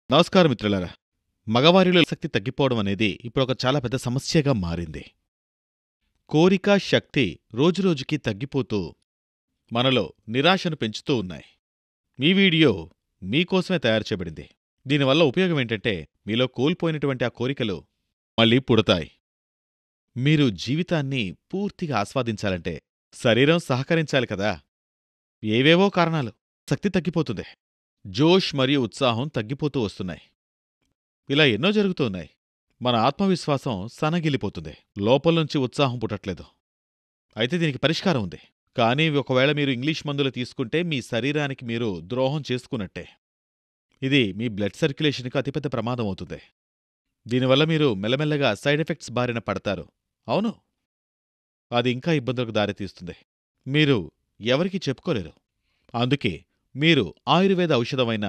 నమస్కారం మిత్రులారా. మగవారిలో శక్తి తగ్గిపోవడం అనేది ఇప్పుడొక చాలా పెద్ద సమస్యగా మారింది. కోరిక, శక్తి రోజురోజుకీ తగ్గిపోతూ మనలో నిరాశను పెంచుతూ ఉన్నాయి. ఈ వీడియో మీకోసమే తయారు చేయబడింది. దీనివల్ల ఉపయోగమేంటంటే మీలో కోల్పోయినటువంటి ఆ కోరికలు మళ్ళీ పుడతాయి. మీరు జీవితాన్ని పూర్తిగా ఆస్వాదించాలంటే శరీరం సహకరించాలి కదా. ఏవేవో కారణాలు శక్తి తగ్గిపోతుంది. జోష్ మరియు ఉత్సాహం తగ్గిపోతూ వస్తున్నాయి. ఇలా ఎన్నో జరుగుతున్నాయి. మన ఆత్మవిశ్వాసం సన్నగిల్లిపోతుంది. లోపల్నుంచి ఉత్సాహం పుట్టట్లేదు. అయితే దీనికి పరిష్కారం ఉంది. కానీ ఒకవేళ మీరు ఇంగ్లీష్ మందులు తీసుకుంటే మీ శరీరానికి మీరు ద్రోహం చేసుకున్నట్టే. ఇది మీ బ్లడ్ సర్క్యులేషన్కి అతిపెద్ద ప్రమాదం అవుతుంది. దీనివల్ల మీరు మెల్లమెల్లగా సైడ్ ఎఫెక్ట్స్ బారిన పడతారు. అవును, అది ఇంకా ఇబ్బందులకు దారితీస్తుంది. మీరు ఎవరికీ చెప్పుకోలేరు. అందుకే మీరు ఆయుర్వేద ఔషధమైన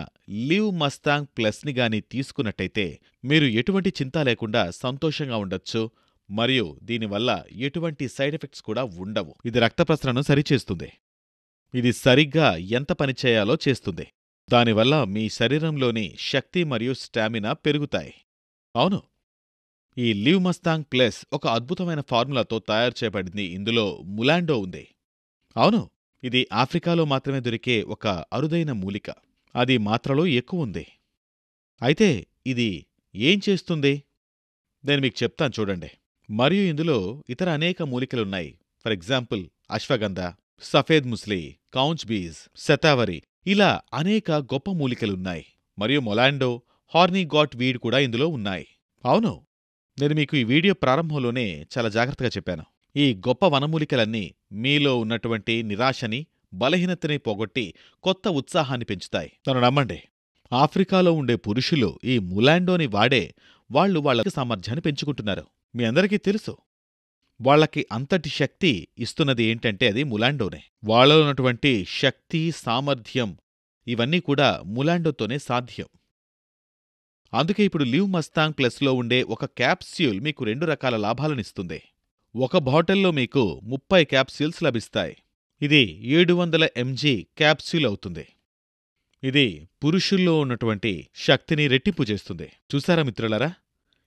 లివ్ మస్తాంగ్ ప్లస్ని గాని తీసుకున్నట్టయితే మీరు ఎటువంటి చింత లేకుండా సంతోషంగా ఉండొచ్చు. మరియు దీనివల్ల ఎటువంటి సైడ్ ఎఫెక్ట్స్ కూడా ఉండవు. ఇది రక్త ప్రసరణను సరిచేస్తుంది. ఇది సరిగ్గా ఎంత పనిచేయాలో చేస్తుంది. దానివల్ల మీ శరీరంలోని శక్తి మరియు స్టామినా పెరుగుతాయి. అవును, ఈ లివ్ మస్తాంగ్ ప్లస్ ఒక అద్భుతమైన ఫార్ములాతో తయారు చేయబడింది. ఇందులో ములాండో ఉంది. అవును, ఇది ఆఫ్రికాలో మాత్రమే దొరికే ఒక అరుదైన మూలిక. అది మాత్రలో ఎక్కువుంది. అయితే ఇది ఏం చేస్తుంది? నేను మీకు చెప్తాను చూడండి. మరియు ఇందులో ఇతర అనేక మూలికలున్నాయి. ఫర్ ఎగ్జాంపుల్ అశ్వగంధ, సఫేద్ ముస్లి, కౌంచ్ బీజ్, శతావరి, ఇలా అనేక గొప్ప మూలికలున్నాయి. మరియు మొలాండో, హార్నీగాట్ వీడ్ కూడా ఇందులో ఉన్నాయి. అవును, నేను మీకు ఈ వీడియో ప్రారంభంలోనే చాలా జాగ్రత్తగా చెప్పాను. ఈ గొప్ప వనమూలికలన్నీ మీలో ఉన్నటువంటి నిరాశని, బలహీనతని పోగొట్టి కొత్త ఉత్సాహాన్ని పెంచుతాయి. నన్ను నమ్మండి, ఆఫ్రికాలో ఉండే పురుషులు ఈ ములాండోని వాడే వాళ్ళ సామర్థ్యాన్ని పెంచుకుంటున్నారు. మీ అందరికీ తెలుసు. వాళ్లకి అంతటి శక్తి ఇస్తున్నది ఏంటంటే అది ములాండోనే. వాళ్ళలో ఉన్నటువంటి శక్తి, సామర్థ్యం ఇవన్నీ కూడా ములాండోతోనే సాధ్యం. అందుకే ఇప్పుడు లివ్ మస్తాంగ్ ప్లస్లో ఉండే ఒక క్యాప్స్యూల్ మీకు 2 రకాల లాభాలనిస్తుంది. ఒక బాటిల్లో మీకు 30 క్యాప్సూల్స్ లభిస్తాయి. ఇది 700 mg క్యాప్సూల్ అవుతుంది. ఇది పురుషుల్లో ఉన్నటువంటి శక్తిని రెట్టింపు చేస్తుంది. చూసారా మిత్రులారా,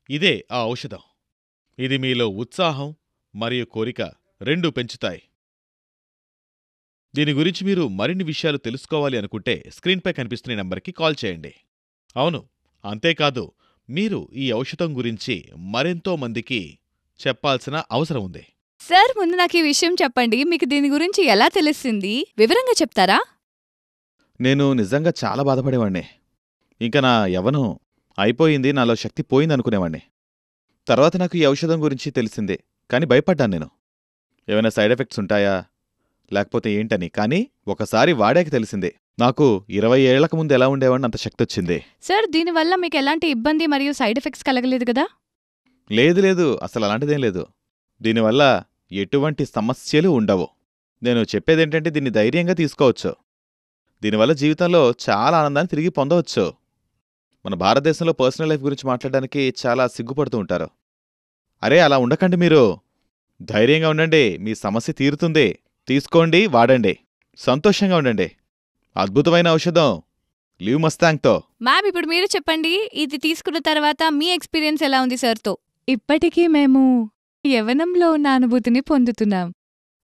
ఇదే ఆ ఔషధం. ఇది మీలో ఉత్సాహం మరియు కోరిక రెండూ పెంచుతాయి. దీని గురించి మీరు మరిన్ని విషయాలు తెలుసుకోవాలి అనుకుంటే స్క్రీన్పై కనిపిస్తున్న నంబర్కి కాల్ చేయండి. అవును, అంతేకాదు, మీరు ఈ ఔషధం గురించి మరెంతో మందికి చెప్పాల్సిన అవసరం ఉంది. సార్, ముందు నాకు ఈ విషయం చెప్పండి. మీకు దీని గురించి ఎలా తెలిసింది? వివరంగా చెప్తారా? నేను నిజంగా చాలా బాధపడేవాణ్ణి. ఇంకా నా యవ్వనం అయిపోయింది, నాలో శక్తి పోయిందనుకునేవాణ్ణి. తర్వాత నాకు ఈ ఔషధం గురించి తెలిసిందే. కానీ భయపడ్డాను నేను. ఏమైనా సైడ్ ఎఫెక్ట్స్ ఉంటాయా లేకపోతే ఏంటని. కానీ ఒకసారి వాడాక తెలిసిందే. నాకు 20 ఏళ్లకు ముందు ఎలా ఉండేవాడిని అంత శక్తి వచ్చింది. సార్, దీనివల్ల మీకు ఎలాంటి ఇబ్బంది మరియు సైడ్ ఎఫెక్ట్స్ కలగలేదు కదా? లేదు, అసలు అలాంటిదేం లేదు. దీనివల్ల ఎటువంటి సమస్యలు ఉండవు. నేను చెప్పేదేంటంటే దీన్ని ధైర్యంగా తీసుకోవచ్చు. దీనివల్ల జీవితంలో చాలా ఆనందాన్ని తిరిగి పొందవచ్చు. మన భారతదేశంలో పర్సనల్ లైఫ్ గురించి మాట్లాడడానికి చాలా సిగ్గుపడుతూ ఉంటారు. అరే, అలా ఉండకండి. మీరు ధైర్యంగా ఉండండి. మీ సమస్య తీరుతుంది. తీసుకోండి, వాడండి, సంతోషంగా ఉండండి. అద్భుతమైన ఔషధం లివ్ మస్తాంగ్తో. మ్యామ్, ఇప్పుడు మీరు చెప్పండి, ఇది తీసుకున్న తర్వాత మీ ఎక్స్పీరియన్స్ ఎలా ఉంది సార్తో? ఇప్పటికీ మేము యవ్వనంలో ఉన్న అనుభూతిని పొందుతున్నాం.